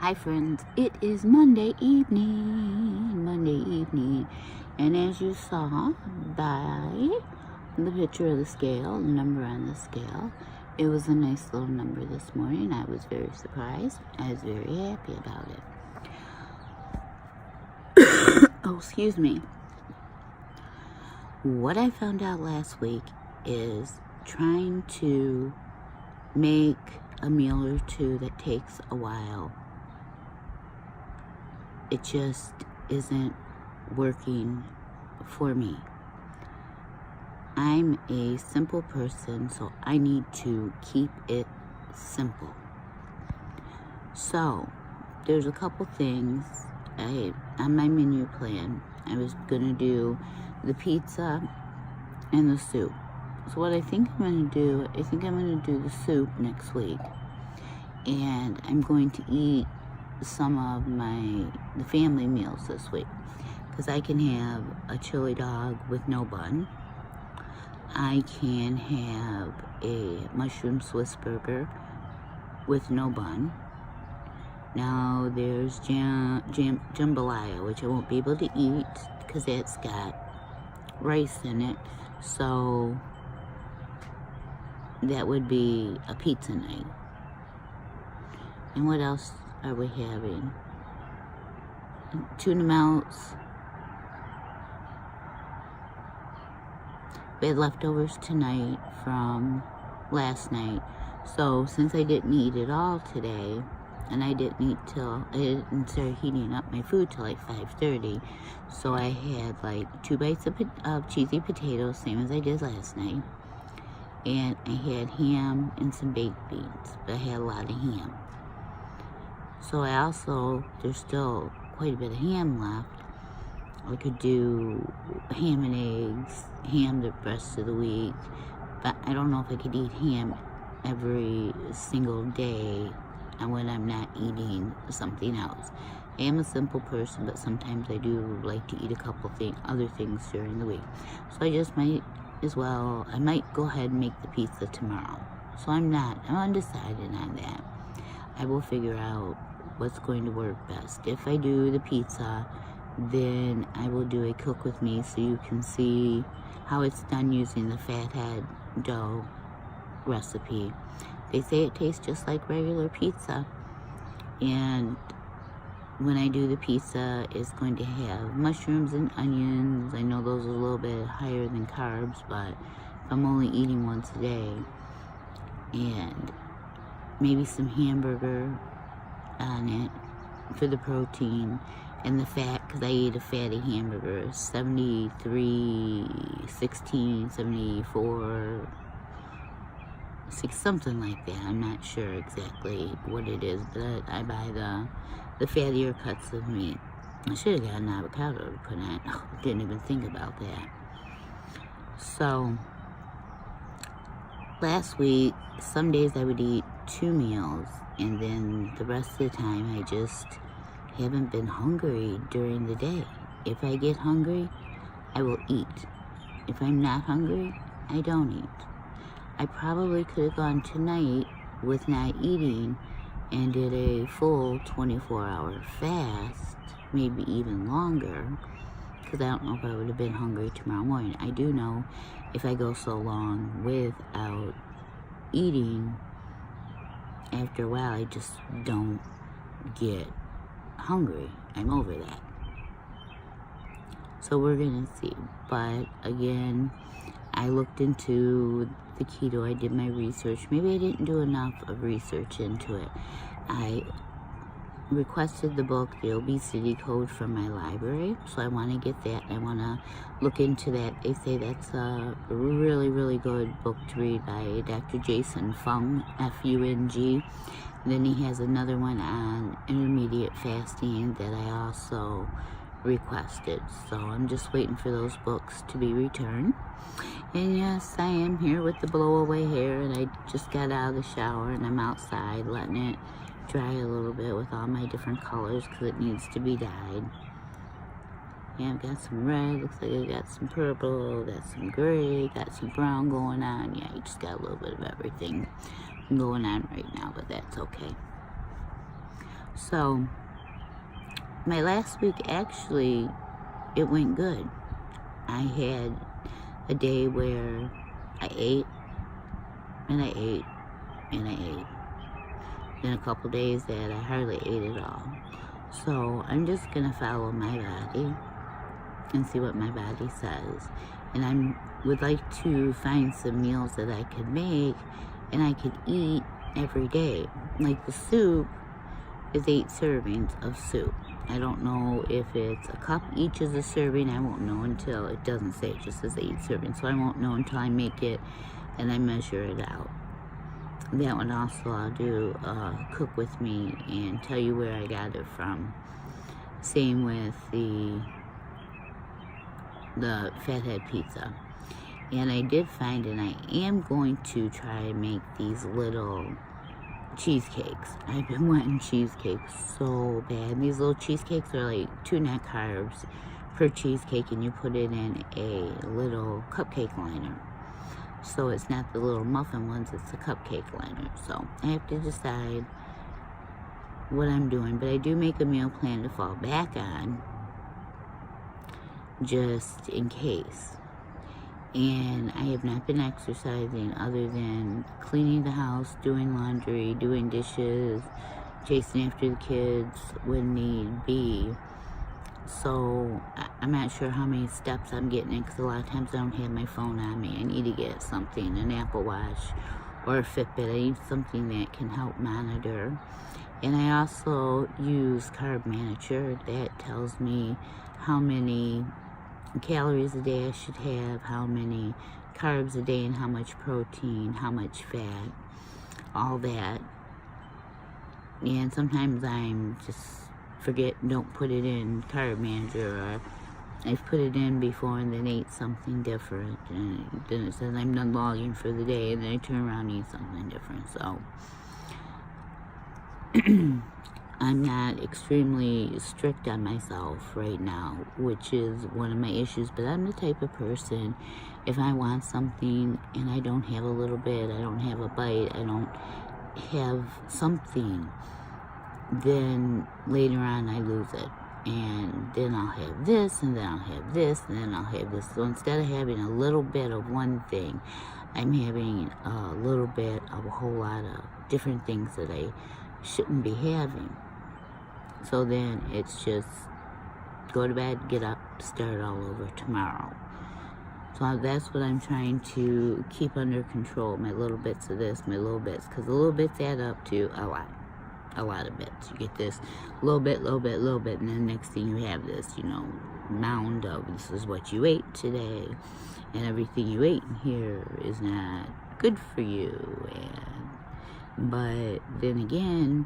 Hi friends, it is Monday evening, and as you saw by the picture of the scale, the number on the scale, it was a nice little number this morning. I was very surprised. I was very happy about it. Oh, excuse me. What I found out last week is trying to make a meal or two that takes a while. It just isn't working for me. I'm a simple person, so I need to keep it simple. So, there's a couple things on my menu plan. I was gonna do the pizza and the soup. So what I think I'm gonna do, I'm gonna do the soup next week. And I'm going to eat some of the family meals this week, because I can have a chili dog with no bun. I can have a mushroom Swiss burger with no bun. Now there's jambalaya, which I won't be able to eat because it's got rice in it, so that would be a pizza night. And what else are we having? Tuna melts. We had leftovers tonight from last night. So since I didn't eat it all today, and I didn't start heating up my food till like 5:30, so I had like 2 bites of cheesy potatoes, same as I did last night. And I had ham and some baked beans, but I had a lot of ham. So there's still quite a bit of ham left. I could do ham and eggs, ham the rest of the week, but I don't know if I could eat ham every single day and when I'm not eating something else. I am a simple person, but sometimes I do like to eat a couple other things during the week. So I just might I might go ahead and make the pizza tomorrow. So I'm undecided on that. I will figure out what's going to work best. If I do the pizza, then I will do a cook with me so you can see how it's done using the fathead dough recipe. They say it tastes just like regular pizza, and when I do the pizza, it's going to have mushrooms and onions. I know those are a little bit higher than carbs, but if I'm only eating once a day, and maybe some hamburger on it for the protein, and the fat, because I eat a fatty hamburger, 73, 16, 74, 6, something like that. I'm not sure exactly what it is, but I buy the fattier cuts of meat. I should have got an avocado to put on. Oh, didn't even think about that. So, last week, some days I would eat 2 meals, and then the rest of the time I just haven't been hungry during the day. If I get hungry, I will eat. If I'm not hungry, I don't eat. I probably could have gone tonight with not eating and did a full 24-hour fast, maybe even longer, because I don't know if I would have been hungry tomorrow morning. I do know if I go so long without eating, after a while I just don't get hungry. I'm over that. So we're gonna see. But again, I looked into the keto. I did my research. Maybe I didn't do enough of research into it. I requested the book, The Obesity Code, from my library, so I want to get that. I want to look into that. They say that's a really, really good book to read by Dr. Jason Fung, F-U-N-G. Then he has another one on intermediate fasting that I also requested. So I'm just waiting for those books to be returned. And yes, I am here with the blow away hair, and I just got out of the shower and I'm outside letting it dry a little bit with all my different colors because it needs to be dyed. Yeah, I've got some red, looks like I got some purple, got some gray, got some brown going on. Yeah, you just got a little bit of everything going on right now, but that's okay. So my last week, actually, it went good. I had a day where I ate, and I ate, and I ate. Then a couple days that I hardly ate at all. So I'm just gonna follow my body and see what my body says. And I would like to find some meals that I could make and I could eat every day. Like the soup is 8 servings of soup. I don't know if it's a cup each is a serving. I won't know until it doesn't say, it just says 8 servings. So I won't know until I make it and I measure it out. That one also I'll do cook with me and tell you where I got it from. Same with the fathead pizza. And I did find, and I am going to try and make these little cheesecakes. I've been wanting cheesecakes so bad. These little cheesecakes are like 2 net carbs per cheesecake, and you put it in a little cupcake liner. So it's not the little muffin ones, it's the cupcake liner. So I have to decide what I'm doing, but I do make a meal plan to fall back on just in case. And I have not been exercising other than cleaning the house, doing laundry, doing dishes, chasing after the kids when need be. So I'm not sure how many steps I'm getting in, because a lot of times I don't have my phone on me. I need to get something, an Apple Watch or a Fitbit. I need something that can help monitor. And I also use Carb Manager. That tells me how many calories a day I should have, how many carbs a day, and how much protein, how much fat, all that. And sometimes I'm just forget, don't put it in Carb Manager, or I've put it in before and then ate something different, and then it says I'm done logging for the day, and then I turn around and eat something different. So I'm not extremely strict on myself right now, which is one of my issues, but I'm the type of person, if I want something and I don't have a little bit, I don't have a bite, I don't have something, then later on I lose it. And then I'll have this, and then I'll have this, and then I'll have this. So instead of having a little bit of one thing, I'm having a little bit of a whole lot of different things that I shouldn't be having. So then it's just go to bed, get up, start all over tomorrow. So that's what I'm trying to keep under control, my little bits of this, my little bits, because the little bits add up to a lot of bits. You get this little bit, and then next thing you have this, mound of this is what you ate today, and everything you ate in here is not good for you. But then again,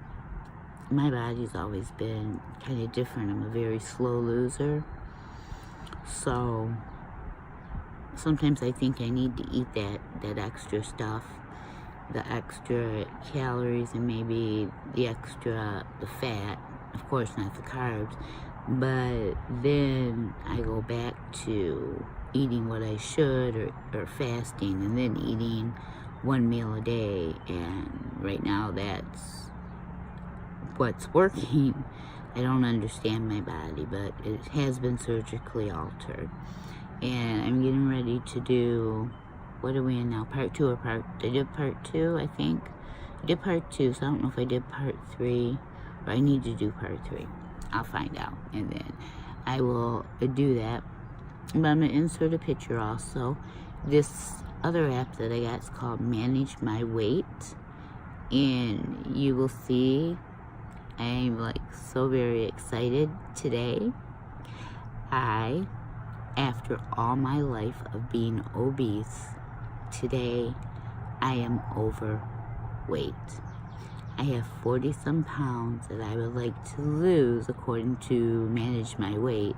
my body's always been kind of different. I'm a very slow loser, so sometimes I think I need to eat that extra stuff, the extra calories, and maybe the fat, of course not the carbs, but then I go back to eating what I should, or fasting, and then eating one meal a day. And right now that's what's working. I don't understand my body, but it has been surgically altered. And I'm getting ready to do, what are we in now, part 2 or I did part 2, I think. I did part 2, so I don't know if I did part 3, or I need to do part 3. I'll find out, and then I will do that. But I'm going to insert a picture also. This other app that I got is called Manage My Weight, and you will see I'm so very excited today. After all my life of being obese, today I am overweight. I have 40-some pounds that I would like to lose according to Manage My Weight.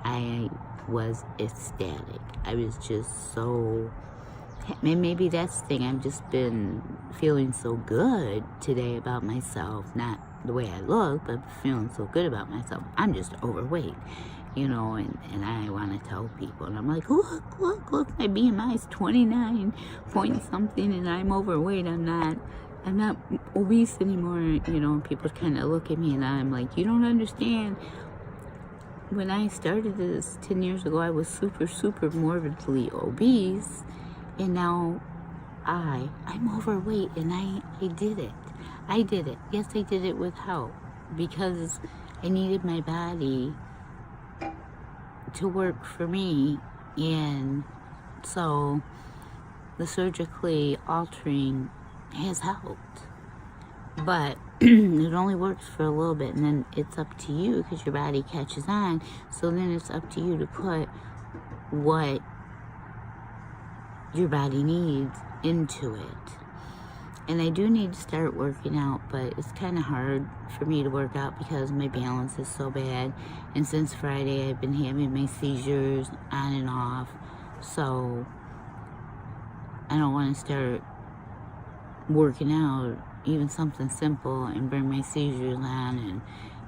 I was ecstatic. I was just so, and maybe that's the thing, I've just been feeling so good today about myself, not the way I look, but feeling so good about myself. I'm just overweight, and I want to tell people, and I'm like, look, my BMI is 29 point something, and I'm overweight. I'm not I'm not obese anymore, you know, and people kind of look at me and I'm like, you don't understand. When I started this 10 years ago, I was super, super morbidly obese, and now I'm overweight, and I did it. I did it. Yes, I did it with help, because I needed my body to work for me, and so the surgically altering has helped. But it only works for a little bit, and then it's up to you, because your body catches on. So then it's up to you to put what your body needs into it. And I do need to start working out, but it's kind of hard for me to work out because my balance is so bad. And since Friday, I've been having my seizures on and off. So I don't want to start working out, even something simple, and bring my seizures on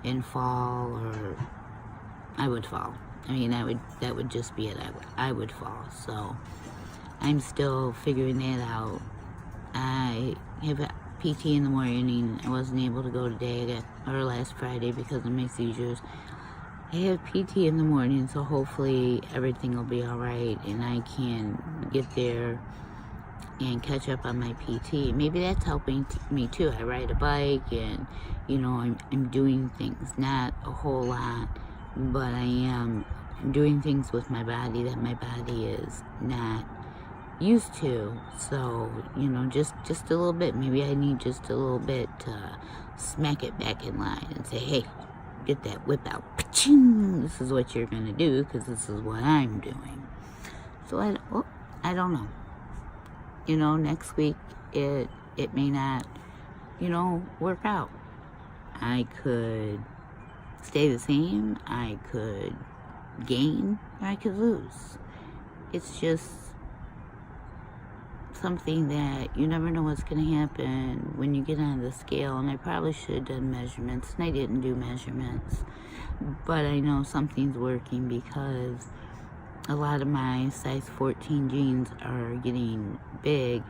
and fall, or I would fall. I mean, that would just be it. I would fall. So I'm still figuring that out. I have a PT in the morning. I wasn't able to go today, or last Friday, because of my seizures. I have PT in the morning, so hopefully everything will be all right, and I can get there and catch up on my PT. Maybe that's helping me too. I ride a bike, and you know, I'm doing things, not a whole lot, but I am doing things with my body that my body is not used to. So, you know, just a little bit. Maybe I need just a little bit to smack it back in line and say, hey, get that whip out. Pa-ching! This is what you're gonna do, because this is what I'm doing. So I don't know. You know, next week it may not, you know, work out. I could stay the same, I could gain, or I could lose. It's just something that you never know what's going to happen when you get on the scale. And I probably should have done measurements, and I didn't do measurements. But I know something's working, because a lot of my size 14 jeans are getting big,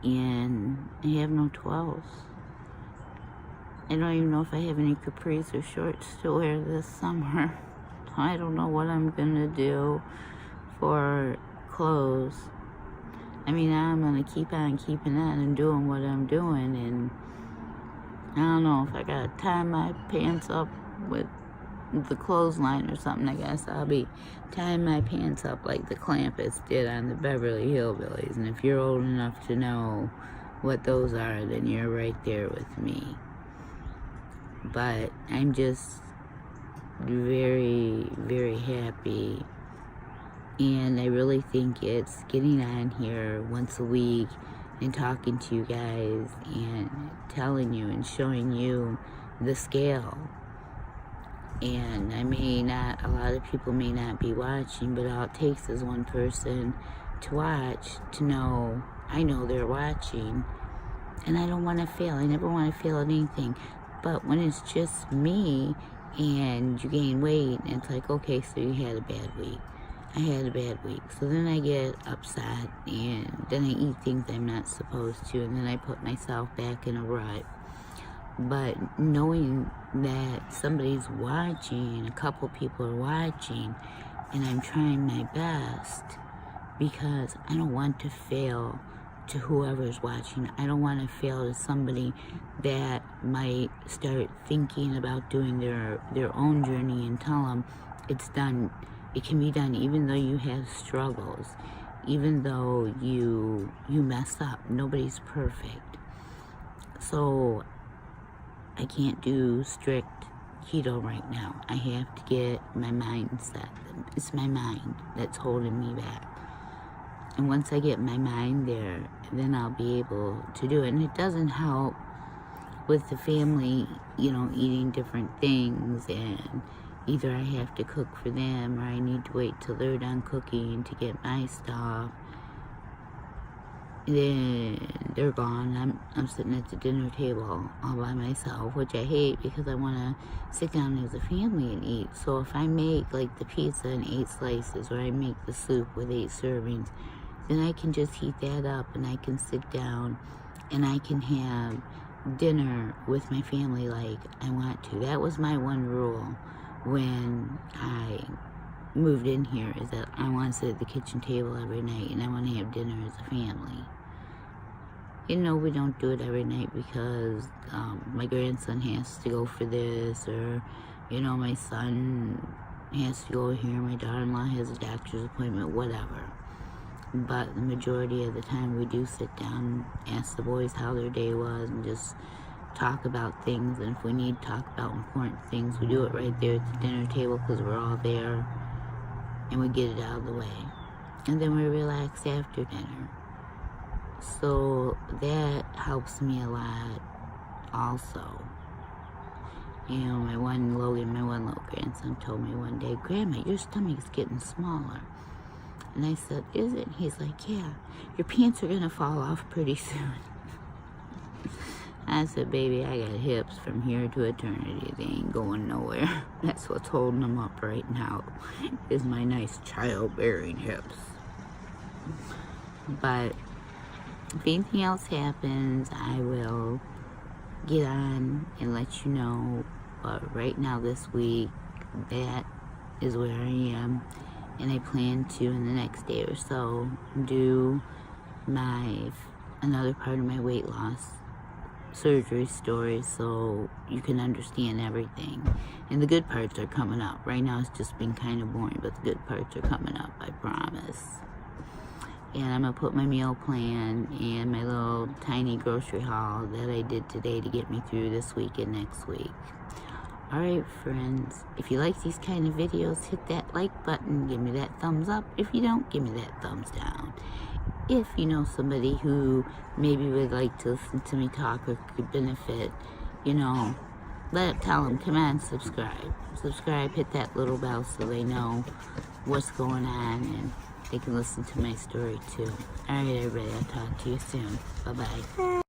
and I have no 12s. I don't even know if I have any capris or shorts to wear this summer. I don't know what I'm gonna do for clothes. I mean, I'm gonna keep on keeping on and doing what I'm doing, and I don't know if I gotta tie my pants up with the clothesline or something. I guess I'll be tying my pants up like the Clampets did on the Beverly Hillbillies. And if you're old enough to know what those are, then you're right there with me. But I'm just very, very happy. And I really think it's getting on here once a week and talking to you guys and telling you and showing you the scale. And a lot of people may not be watching, but all it takes is one person to watch to know, I know they're watching. And I don't want to fail. I never want to fail at anything. But when it's just me and you gain weight, and it's like, okay, so you had a bad week. I had a bad week. So then I get upset, and then I eat things I'm not supposed to, and then I put myself back in a rut. But knowing that somebody's watching, a couple people are watching, and I'm trying my best, because I don't want to fail to whoever's watching. I don't want to fail to somebody that might start thinking about doing their own journey, and tell them it's done. It can be done, even though you have struggles, even though you mess up. Nobody's perfect. So I can't do strict keto right now. I have to get my mind set. It's my mind that's holding me back. And once I get my mind there, then I'll be able to do it. And it doesn't help with the family, you know, eating different things, and either I have to cook for them, or I need to wait till they're done cooking to get my stuff. Then they're gone. I'm sitting at the dinner table all by myself, which I hate, because I want to sit down as a family and eat. So if I make like the pizza in 8 slices, or I make the soup with 8 servings, then I can just heat that up, and I can sit down and I can have dinner with my family like I want to. That was my one rule when I moved in here, is that I want to sit at the kitchen table every night and I want to have dinner as a family. You know, we don't do it every night because my grandson has to go for this, or, you know, my son has to go here, my daughter-in-law has a doctor's appointment, whatever. But the majority of the time we do sit down, ask the boys how their day was, and just talk about things. And if we need to talk about important things, we do it right there at the dinner table because we're all there, and we get it out of the way. And then we relax after dinner. So that helps me a lot also. You know, my one little grandson told me one day, "Grandma, your stomach's getting smaller." And I said, "Is it?" He's like, "Yeah, your pants are gonna fall off pretty soon." I said, "Baby, I got hips from here to eternity. They ain't going nowhere. That's what's holding them up right now, is my nice childbearing hips." But if anything else happens, I will get on and let you know. But right now, this week, that is where I am. And I plan to, in the next day or so, do another part of my weight loss surgery story, so you can understand everything. And the good parts are coming up. Right now, it's just been kind of boring, but the good parts are coming up, I promise. And I'm going to put my meal plan and my little tiny grocery haul that I did today to get me through this week and next week. Alright, friends, if you like these kind of videos, hit that like button, give me that thumbs up. If you don't, give me that thumbs down. If you know somebody who maybe would like to listen to me talk or could benefit, you know, tell them, come on, subscribe. Subscribe, hit that little bell so they know what's going on, and they can listen to my story too. Alright, everybody, I'll talk to you soon. Bye-bye.